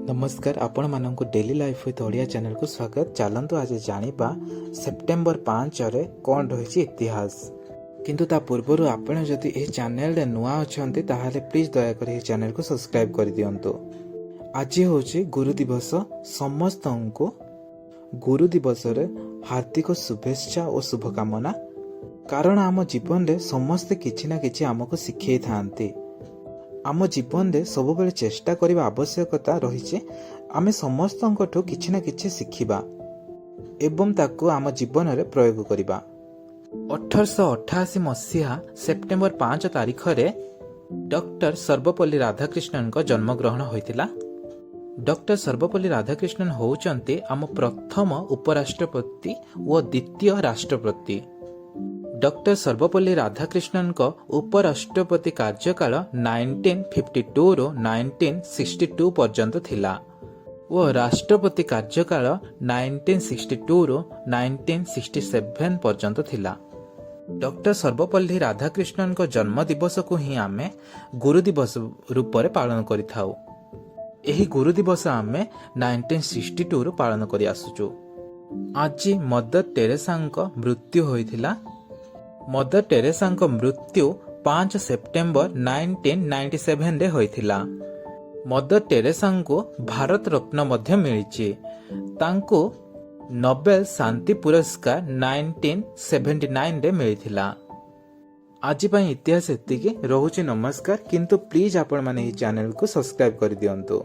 नमस्कार आपण मानक daily life with Odia channel को स्वागत। चलतु आज जानिबा सेप्टेम्बर 5 रे कौन रही इतिहास। किंतु ता पूर्व आपण जदि ए चैनल रे नुआ अछंती ताहाले प्लीज दयाकर ए चैनल को सब्सक्राइब कर दियंतु। आज होची गुरु दिवस। समस्त को गुरु दिवस रे हार्दिक शुभेच्छा और शुभकामना। कारण आम जीवन रे समस्ते किछि ना किछि हमको शिखै थांती। आम जीवन में सब बेले चेष्टा करने आवश्यकता रही। आम समस्त किछि ना किछि शिखिबा एवं ताकू आम जीवन में प्रयोग करबा। 1888 मसीहा सेप्टेम्बर 5 तारिख रे डॉक्टर सर्वपल्ली राधाकृष्णन को जन्म ग्रहण होइतिला। डॉक्टर सर्वपल्ली राधाकृष्णन होउचंती आम प्रथम उपराष्ट्रपति और द्वितीय राष्ट्रपति। डॉक्टर सर्वपल्ली राधाकृष्णन को उपराष्ट्रपति कार्यकाल 1952 रो 1962 पर्यंत थिला और राष्ट्रपति कार्यकाल 1962 रो 1967 पर्यंत थिला। डॉक्टर सर्वपल्ली राधाकृष्णन को जन्म दिवस को ही आमे गुरु दिवस रूप में पालन करिथाउ। एही गुरु दिवस आमे 1962 रो पालन करि आसुचु। आज मदर टेरेसा को मृत्यु होइथिला। मदर टेरेसा मृत्यु 5 सेप्टेम्बर 1997 रे होइथिला। मदर टेरेसा को भारत रत्न मध्य मिलिछि। तांको नोबेल शांति पुरस्कार 1979 रे मिलिथिला। आज पई इतिहास एतिके रहुछि। नमस्कार। किंतु प्लीज आपण माने ई चैनल को सब्सक्राइब कर दियंतु।